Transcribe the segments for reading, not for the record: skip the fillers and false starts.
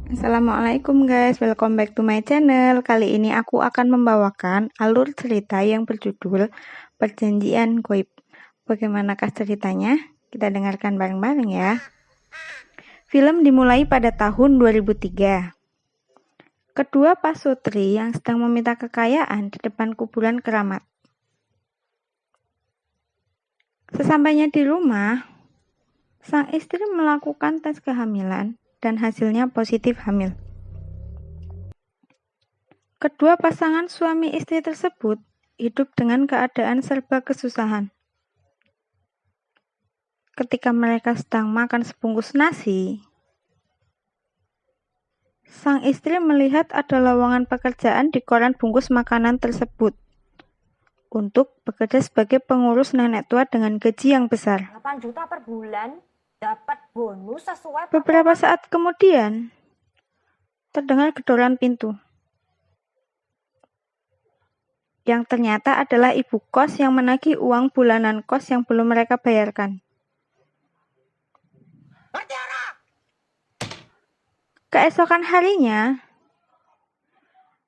Assalamualaikum guys, welcome back to my channel. Kali ini aku akan membawakan alur cerita yang berjudul Perjanjian Goib. Bagaimanakah ceritanya? Kita dengarkan bareng-bareng ya. Film dimulai pada tahun 2003. Kedua pasutri yang sedang meminta kekayaan di depan kuburan keramat. Sesampainya di rumah, sang istri melakukan tes kehamilan dan hasilnya positif hamil. Kedua pasangan suami istri tersebut hidup dengan keadaan serba kesusahan. Ketika mereka sedang makan sebungkus nasi, sang istri melihat ada lowongan pekerjaan di koran bungkus makanan tersebut untuk bekerja sebagai pengurus nenek tua dengan gaji yang besar. 8 juta per bulan, dapat bonus sesuai. Beberapa saat kemudian, terdengar gedoran pintu. Yang ternyata adalah ibu kos yang menagih uang bulanan kos yang belum mereka bayarkan. Keesokan harinya,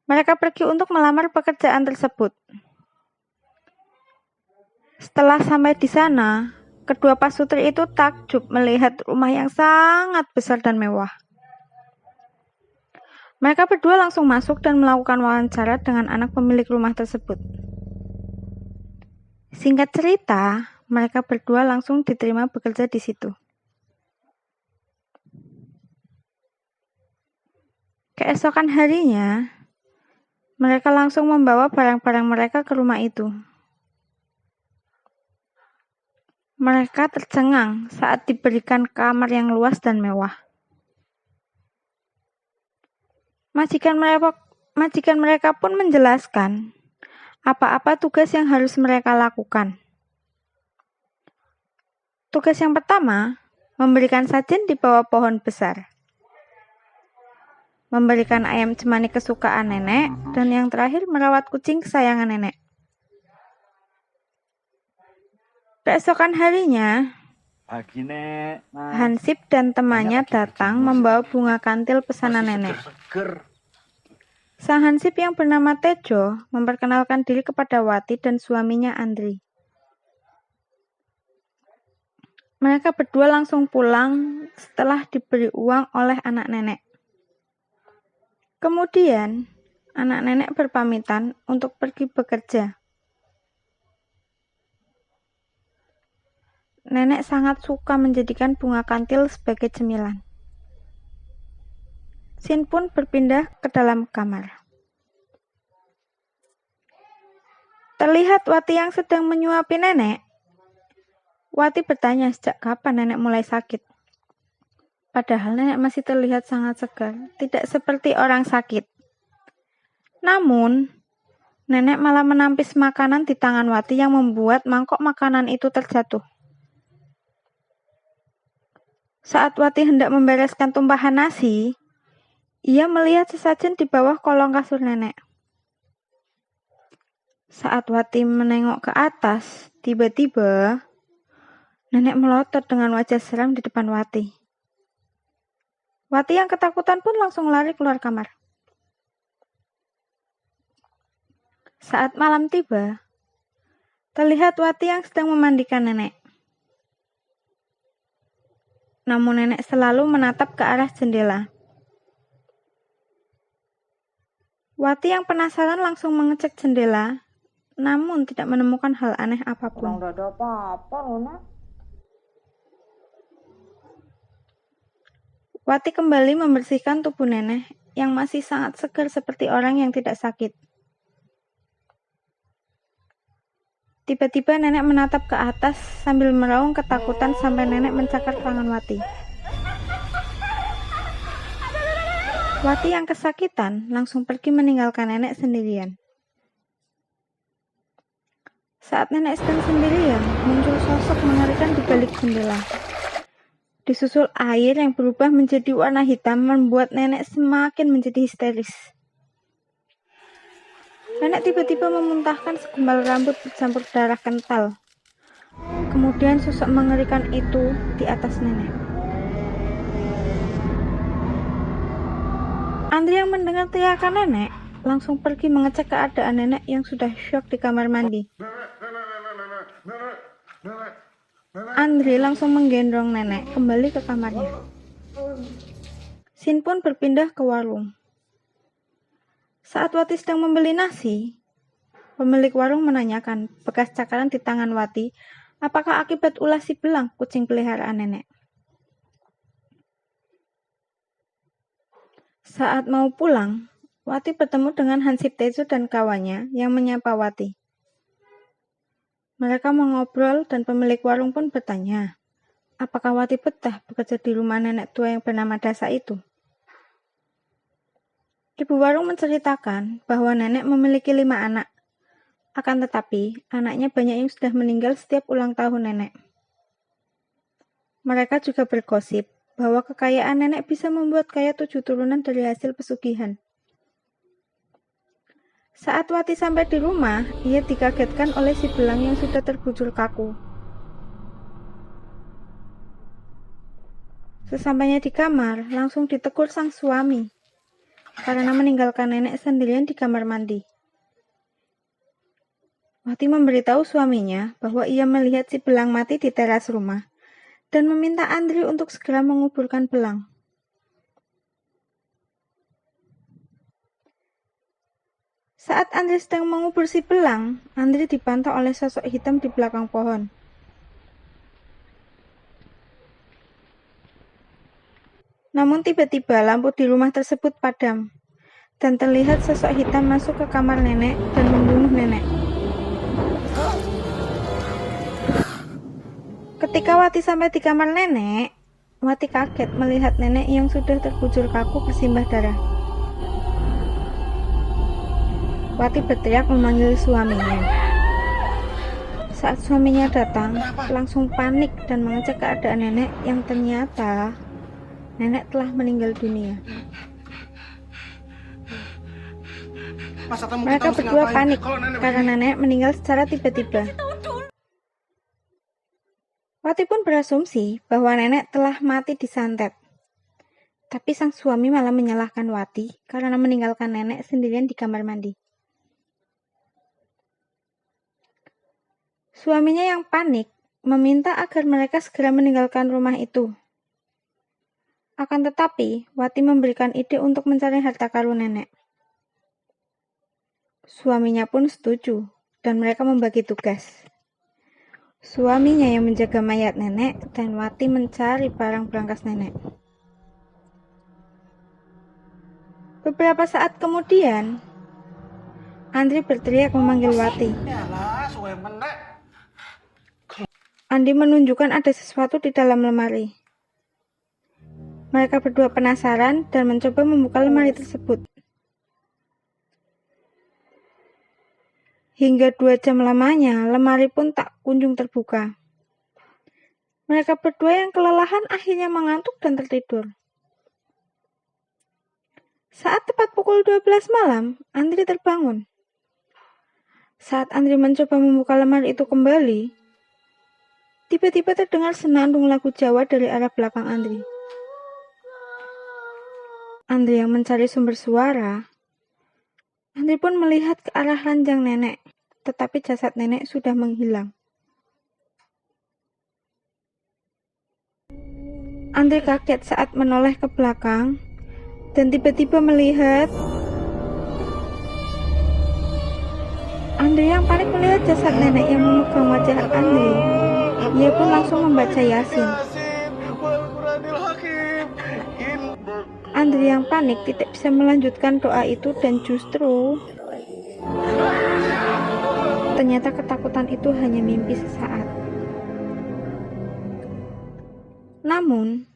mereka pergi untuk melamar pekerjaan tersebut. Setelah sampai di sana, kedua pasutri itu takjub melihat rumah yang sangat besar dan mewah. Mereka berdua langsung masuk dan melakukan wawancara dengan anak pemilik rumah tersebut. Singkat cerita, mereka berdua langsung diterima bekerja di situ. Keesokan harinya, mereka langsung membawa barang-barang mereka ke rumah itu. Mereka tercengang saat diberikan kamar yang luas dan mewah. Majikan mereka pun menjelaskan apa-apa tugas yang harus mereka lakukan. Tugas yang pertama, memberikan sajen di bawah pohon besar. Memberikan ayam cemani kesukaan nenek, dan yang terakhir merawat kucing kesayangan nenek. Keesokan harinya, Hansip dan temannya datang membawa bunga kantil pesanan nenek. Sang Hansip yang bernama Tejo memperkenalkan diri kepada Wati dan suaminya Andri. Mereka berdua langsung pulang setelah diberi uang oleh anak nenek. Kemudian, anak nenek berpamitan untuk pergi bekerja. Nenek sangat suka menjadikan bunga kantil sebagai cemilan. Sin pun berpindah ke dalam kamar. Terlihat Wati yang sedang menyuapi nenek. Wati bertanya sejak kapan nenek mulai sakit. Padahal nenek masih terlihat sangat segar, tidak seperti orang sakit. Namun, nenek malah menampis makanan di tangan Wati yang membuat mangkok makanan itu terjatuh. Saat Wati hendak membereskan tumpahan nasi, ia melihat sesajen di bawah kolong kasur nenek. Saat Wati menengok ke atas, tiba-tiba nenek melotot dengan wajah seram di depan Wati. Wati yang ketakutan pun langsung lari keluar kamar. Saat malam tiba, terlihat Wati yang sedang memandikan nenek. Namun nenek selalu menatap ke arah jendela. Wati yang penasaran langsung mengecek jendela, namun tidak menemukan hal aneh apapun. Tidak ada apa-apa loh, Nak. Wati kembali membersihkan tubuh nenek yang masih sangat segar seperti orang yang tidak sakit. Tiba-tiba nenek menatap ke atas sambil meraung ketakutan sampai nenek mencakar tangan Wati. Wati yang kesakitan langsung pergi meninggalkan nenek sendirian. Saat nenek sedang sendirian, muncul sosok mengerikan di balik jendela. Disusul air yang berubah menjadi warna hitam membuat nenek semakin menjadi histeris. Nenek tiba-tiba memuntahkan segumpal rambut bercampur darah kental. Kemudian sosok mengerikan itu di atas nenek. Andri yang mendengar teriakan nenek langsung pergi mengecek keadaan nenek yang sudah syok di kamar mandi. Andri langsung menggendong nenek kembali ke kamarnya. Sin pun berpindah ke warung. Saat Wati sedang membeli nasi, pemilik warung menanyakan bekas cakaran di tangan Wati, apakah akibat ulah si belang, kucing peliharaan nenek. Saat mau pulang, Wati bertemu dengan Hansip Tejo dan kawannya yang menyapa Wati. Mereka mengobrol dan pemilik warung pun bertanya, apakah Wati betah bekerja di rumah nenek tua yang bernama Dasa itu? Ibu warung menceritakan bahwa nenek memiliki 5 anak. Akan tetapi, anaknya banyak yang sudah meninggal setiap ulang tahun nenek. Mereka juga bergosip bahwa kekayaan nenek bisa membuat kaya 7 turunan dari hasil pesugihan. Saat Wati sampai di rumah, ia dikagetkan oleh si belang yang sudah terbujur kaku. Sesampainya di kamar, langsung ditegur sang suami karena meninggalkan nenek sendirian di kamar mandi. Wati memberitahu suaminya bahwa ia melihat si belang mati di teras rumah dan meminta Andri untuk segera menguburkan belang. Saat Andri sedang mengubur si belang, Andri dipantau oleh sosok hitam di belakang pohon. Namun tiba-tiba lampu di rumah tersebut padam, dan terlihat sosok hitam masuk ke kamar nenek dan membunuh nenek. Ketika Wati sampai di kamar nenek, Wati kaget melihat nenek yang sudah terbujur kaku bersimbah darah. Wati berteriak memanggil suaminya. Saat suaminya datang, langsung panik dan mengecek keadaan nenek yang ternyata nenek telah meninggal dunia. Mereka berdua panik karena nenek meninggal secara tiba-tiba. Wati pun berasumsi bahwa nenek telah mati disantet. Tapi sang suami malah menyalahkan Wati karena meninggalkan nenek sendirian di kamar mandi. Suaminya yang panik meminta agar mereka segera meninggalkan rumah itu. Akan tetapi, Wati memberikan ide untuk mencari harta karun nenek. Suaminya pun setuju, dan mereka membagi tugas. Suaminya yang menjaga mayat nenek, dan Wati mencari barang berangkas nenek. Beberapa saat kemudian, Andri berteriak memanggil Wati. Andi menunjukkan ada sesuatu di dalam lemari. Mereka berdua penasaran dan mencoba membuka lemari tersebut. Hingga 2 jam lamanya, lemari pun tak kunjung terbuka. Mereka berdua yang kelelahan akhirnya mengantuk dan tertidur. Saat tepat pukul 12 malam, Andri terbangun. Saat Andri mencoba membuka lemari itu kembali, tiba-tiba terdengar senandung lagu Jawa dari arah belakang Andri. Andri yang mencari sumber suara, Andri pun melihat ke arah ranjang nenek, tetapi jasad nenek sudah menghilang. Andri kaget saat menoleh ke belakang dan tiba-tiba melihat Andri yang panik melihat jasad nenek yang memegang wajah Andri. Ia pun langsung membaca Yasin. Andri yang panik tidak bisa melanjutkan doa itu dan justru ternyata ketakutan itu hanya mimpi sesaat. Namun,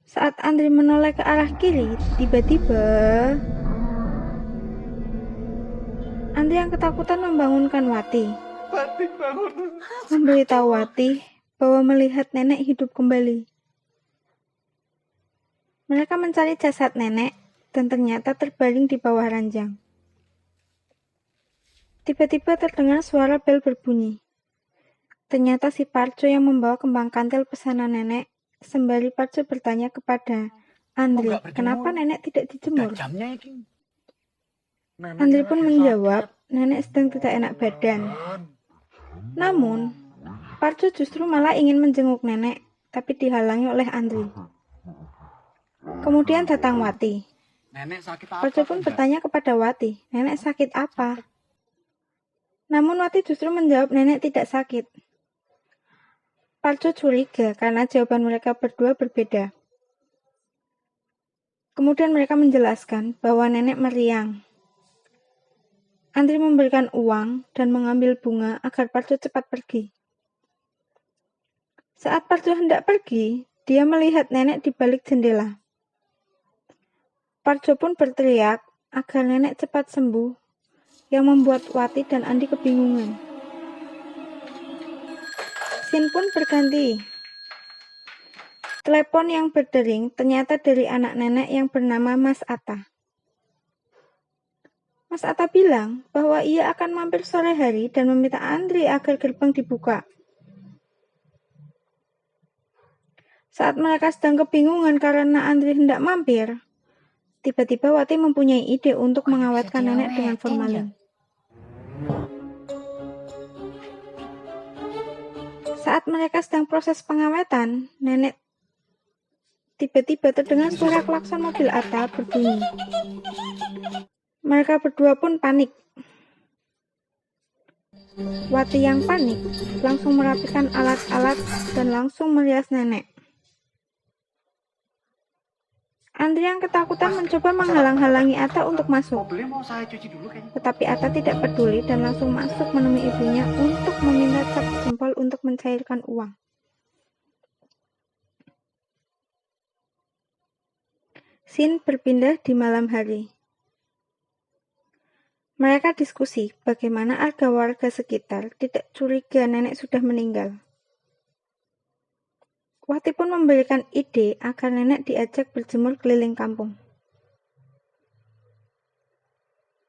saat Andri menoleh ke arah kiri, tiba-tiba Andri yang ketakutan membangunkan Wati. Memberitahu Wati bahwa melihat nenek hidup kembali. Mereka mencari jasad nenek dan ternyata terbaring di bawah ranjang. Tiba-tiba terdengar suara bel berbunyi. Ternyata si Parjo yang membawa kembang kantil pesanan nenek, sembari Parjo bertanya kepada Andri, nggak kenapa berjemur? nenek tidak dijemur? Jamnya ini. Andri pun menjawab, nenek sedang tidak enak badan. Namun, Parjo justru malah ingin menjenguk nenek, tapi dihalangi oleh Andri. Kemudian datang Wati. Nenek sakit apa? Parjo pun bertanya kepada Wati, nenek sakit apa? Namun Wati justru menjawab nenek tidak sakit. Parjo curiga karena jawaban mereka berdua berbeda. Kemudian mereka menjelaskan bahwa nenek meriang. Andri memberikan uang dan mengambil bunga agar Parjo cepat pergi. Saat Parjo hendak pergi, dia melihat nenek di balik jendela. Parjo pun berteriak agar nenek cepat sembuh, yang membuat Wati dan Andi kebingungan. Scene pun berganti. Telepon yang berdering ternyata dari anak nenek yang bernama Mas Atta. Mas Atta bilang bahwa ia akan mampir sore hari dan meminta Andri agar gerbang dibuka. Saat mereka sedang kebingungan karena Andri hendak mampir, tiba-tiba Wati mempunyai ide untuk mengawetkan nenek dengan formalin. Saat mereka sedang proses pengawetan, nenek tiba-tiba terdengar suara klakson mobil Atta berbunyi. Mereka berdua pun panik. Wati yang panik langsung merapikan alat-alat dan langsung merias nenek. Andri yang ketakutan mencoba menghalang-halangi Atta untuk masuk. Mobilnya mau saya cuci dulu kayaknya. Tetapi Atta tidak peduli dan langsung masuk menemui ibunya untuk meminta cap jempol untuk mencairkan uang. Scene berpindah di malam hari. Mereka diskusi bagaimana agar warga sekitar tidak curiga nenek sudah meninggal. Wati pun memberikan ide agar nenek diajak berjemur keliling kampung.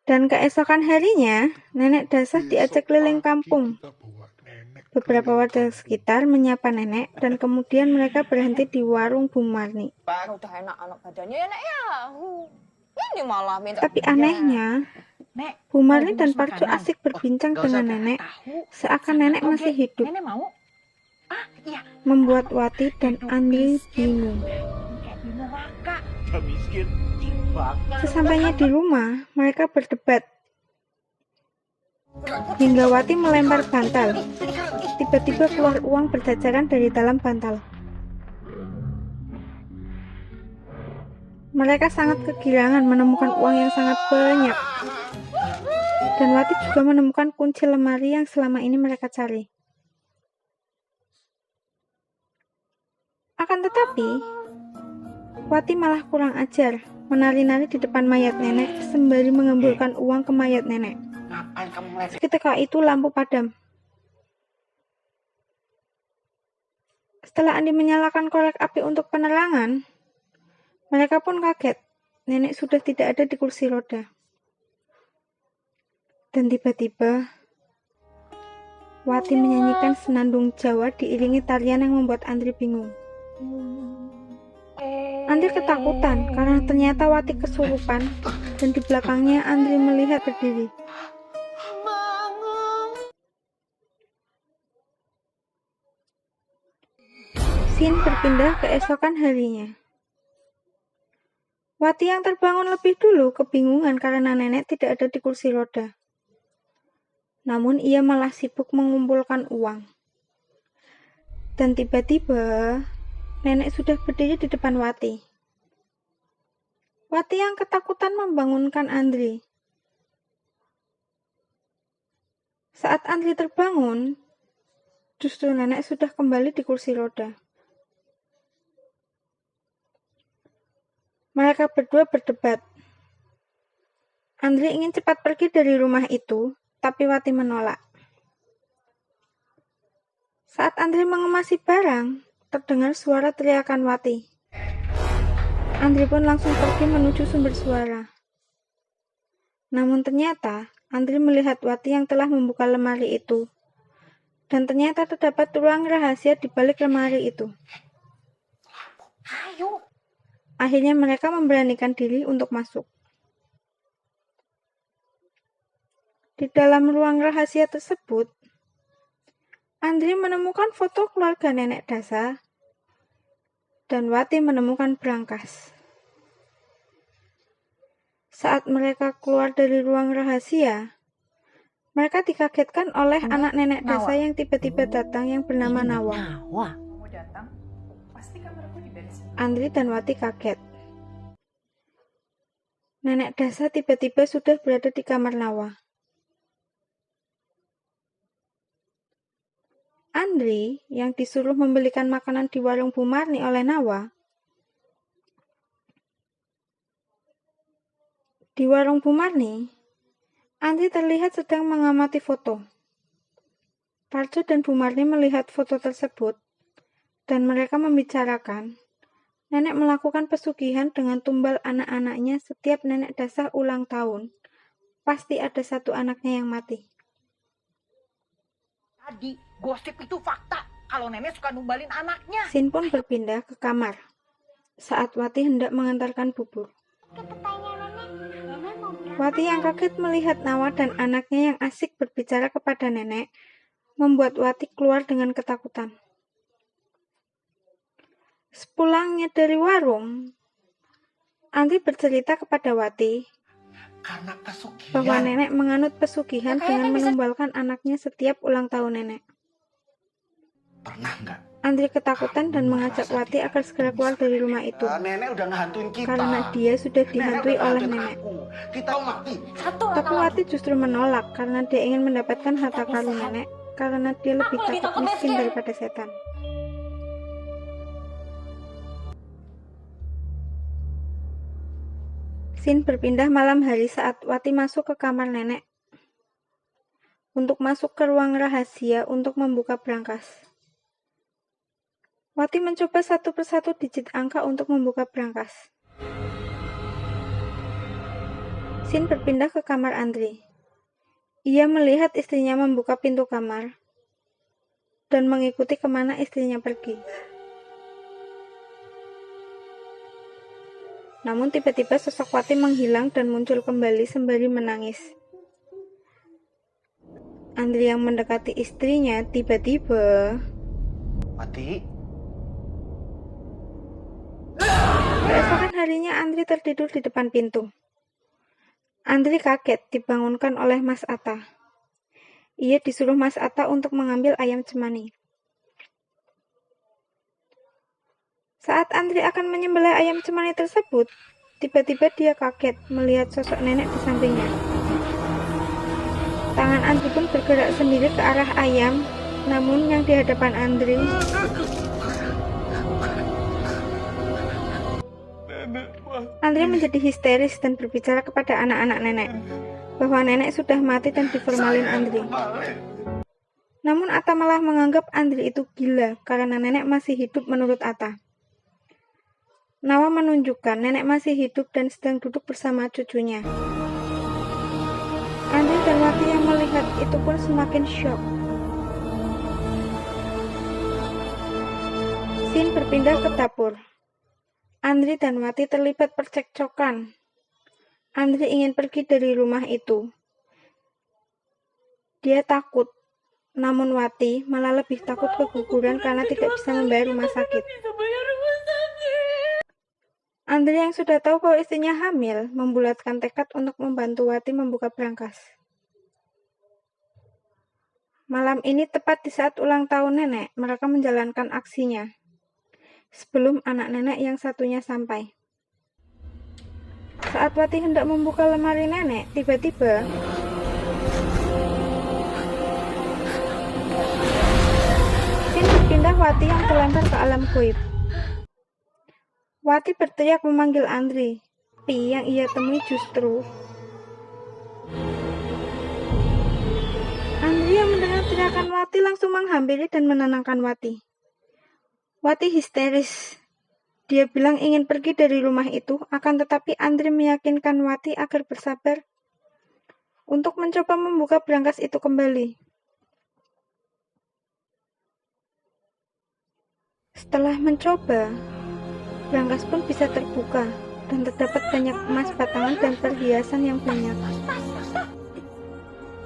Dan keesokan harinya, nenek Dasah diajak keliling kampung. Beberapa warga sekitar menyapa nenek dan kemudian mereka berhenti di warung Bu Marni. Udah enak anak badannya ya, Nek ya. Ini malah minta. Tapi anehnya, Nek, Bu Marni mau dan bungkus Parjo makanan? asik berbincang Nggak usah dengan dah, nenek, tahu. seakan Sama nenek toge. masih hidup, Nenek mau? Iya. membuat Wati dan Andi bingung. Kayak Bimo Raka. Udah miskin. Banget. Sesampainya di rumah, mereka berdebat. Hingga Wati melempar bantal. Tiba-tiba keluar uang berjajaran dari dalam bantal. Mereka sangat kegirangan menemukan uang yang sangat banyak. Dan Wati juga menemukan kunci lemari yang selama ini mereka cari. Akan tetapi, Wati malah kurang ajar, menari-nari di depan mayat nenek sembari mengembulkan uang ke mayat nenek. Ngapain kamu ngeliat? Ketika itu lampu padam. Setelah Andi menyalakan korek api untuk penerangan, mereka pun kaget. Nenek sudah tidak ada di kursi roda. Dan tiba-tiba, Wati menyanyikan senandung Jawa diiringi tarian yang membuat Andri bingung. Andri ketakutan karena ternyata Wati kesurupan dan di belakangnya Andri melihat berdiri. Scene berpindah keesokan harinya. Wati yang terbangun lebih dulu kebingungan karena nenek tidak ada di kursi roda. Namun ia malah sibuk mengumpulkan uang. Dan tiba-tiba, nenek sudah berdiri di depan Wati. Wati yang ketakutan membangunkan Andri. Saat Andri terbangun, justru nenek sudah kembali di kursi roda. Mereka berdua berdebat. Andri ingin cepat pergi dari rumah itu, tapi Wati menolak. Saat Andri mengemasi barang, terdengar suara teriakan Wati. Andri pun langsung pergi menuju sumber suara. Namun ternyata, Andri melihat Wati yang telah membuka lemari itu. Dan ternyata terdapat ruang rahasia di balik lemari itu. Ayo. Akhirnya mereka memberanikan diri untuk masuk. Di dalam ruang rahasia tersebut, Andri menemukan foto keluarga nenek Dasa dan Wati menemukan berangkas. Saat mereka keluar dari ruang rahasia, mereka dikagetkan oleh anak nenek Dasa yang tiba-tiba datang yang bernama Nawa. Andri dan Wati kaget. Nenek Dasa tiba-tiba sudah berada di kamar Nawa. Andri yang disuruh membelikan makanan di warung Bu Marni oleh Nawa. Di warung Bu Marni, Andri terlihat sedang mengamati foto. Parjo dan Bu Marni melihat foto tersebut dan mereka membicarakan nenek melakukan pesugihan dengan tumbal anak-anaknya setiap nenek Dasa ulang tahun. Pasti ada satu anaknya yang mati. Tadi, gosip itu fakta. Kalau nenek suka numbalin anaknya. Sin pun berpindah ke kamar saat Wati hendak mengantarkan bubur. Wati yang kaget melihat Nawa dan anaknya yang asik berbicara kepada nenek, membuat Wati keluar dengan ketakutan. Sepulangnya dari warung, Andri bercerita kepada Wati Karena pesugihan. bahwa nenek menganut pesugihan dengan menumbalkan anaknya setiap ulang tahun nenek. Pernah nggak? Andri ketakutan dan mengajak Wati agar segera keluar dari rumah itu. Nenek udah ngehantuin kita. Karena dia sudah dihantui oleh nenek. Kita mati. Tapi Wati justru menolak karena dia ingin mendapatkan harta karun nenek, karena dia lebih takut miskin daripada setan. Sin berpindah malam hari saat Wati masuk ke kamar nenek untuk masuk ke ruang rahasia untuk membuka berangkas. Wati mencoba satu persatu digit angka untuk membuka berangkas. Sin berpindah ke kamar Andri. Ia melihat istrinya membuka pintu kamar dan mengikuti kemana istrinya pergi. Namun tiba-tiba sosok Wati menghilang dan muncul kembali sembari menangis. Andri yang mendekati istrinya tiba-tiba... Wati? Keesokan harinya Andri tertidur di depan pintu. Andri kaget dibangunkan oleh Mas Atta. Ia disuruh Mas Atta untuk mengambil ayam cemani. Saat Andri akan menyembelih ayam cemani tersebut, tiba-tiba dia kaget melihat sosok nenek di sampingnya. Tangan Andri pun bergerak sendiri ke arah ayam, namun yang di hadapan Andri... Andri menjadi histeris dan berbicara kepada anak-anak nenek, bahwa nenek sudah mati dan diformalin Andri. Namun Atta malah menganggap Andri itu gila karena nenek masih hidup menurut Atta. Nawa menunjukkan nenek masih hidup dan sedang duduk bersama cucunya. Andri dan Wati yang melihat itu pun semakin syok. Sin berpindah ke dapur. Andri dan Wati terlibat percekcokan. Andri ingin pergi dari rumah itu. Dia takut, namun Wati malah lebih takut keguguran karena tidak bisa membayar rumah sakit. Andri yang sudah tahu kalau istrinya hamil, membulatkan tekad untuk membantu Wati membuka berangkas. Malam ini tepat di saat ulang tahun nenek, mereka menjalankan aksinya. Sebelum anak nenek yang satunya sampai. Saat Wati hendak membuka lemari nenek, tiba-tiba Sin berpindah Wati yang terlempar ke alam gaib. Wati berteriak memanggil Andri, tapi yang ia temui justru Andri yang mendengar teriakan Wati langsung menghampiri dan menenangkan Wati. Wati histeris. Dia bilang ingin pergi dari rumah itu, akan tetapi Andri meyakinkan Wati agar bersabar untuk mencoba membuka berangkas itu kembali. Setelah mencoba, Brankas pun bisa terbuka dan terdapat banyak emas batangan dan perhiasan yang banyak.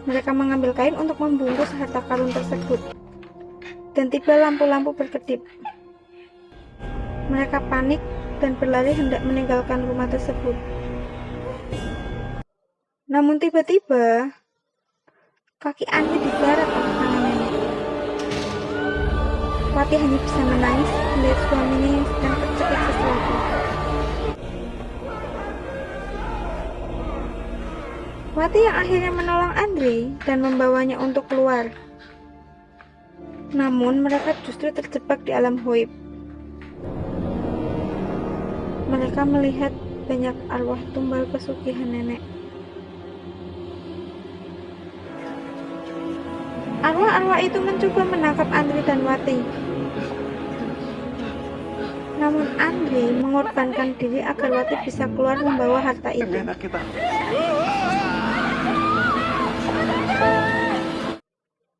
Mereka mengambil kain untuk membungkus harta karun tersebut. Dan tiba lampu-lampu berkedip. Mereka panik dan berlari hendak meninggalkan rumah tersebut. Namun tiba-tiba, kaki Andri digarat oleh tangan nenek. Wati hanya bisa menangis melihat suaminya yang sedang tercekik sesuatu. Wati yang akhirnya menolong Andri dan membawanya untuk keluar. Namun mereka justru terjebak di alam gaib. Mereka melihat banyak arwah tumbal pesugihan nenek. Arwah-arwah itu mencoba menangkap Andri dan Wati. Namun Andri mengorbankan diri agar Wati bisa keluar membawa harta itu.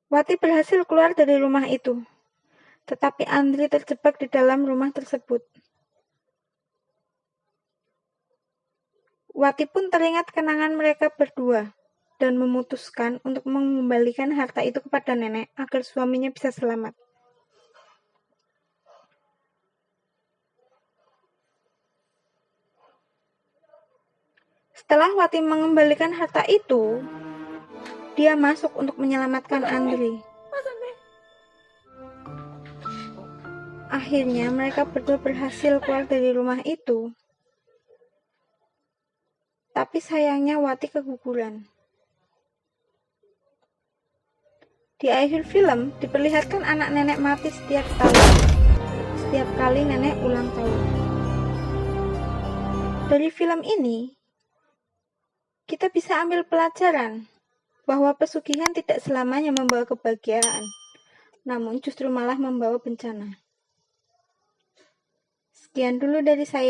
Wati berhasil keluar dari rumah itu, tetapi Andri terjebak di dalam rumah tersebut. Wati pun teringat kenangan mereka berdua dan memutuskan untuk mengembalikan harta itu kepada nenek agar suaminya bisa selamat. Setelah Wati mengembalikan harta itu, dia masuk untuk menyelamatkan Andri. Akhirnya mereka berdua berhasil keluar dari rumah itu. Tapi sayangnya Wati keguguran. Di akhir film diperlihatkan anak nenek mati setiap tahun. Setiap kali nenek ulang tahun. Dari film ini, kita bisa ambil pelajaran bahwa pesugihan tidak selamanya membawa kebahagiaan, namun justru malah membawa bencana. Sekian dulu dari saya.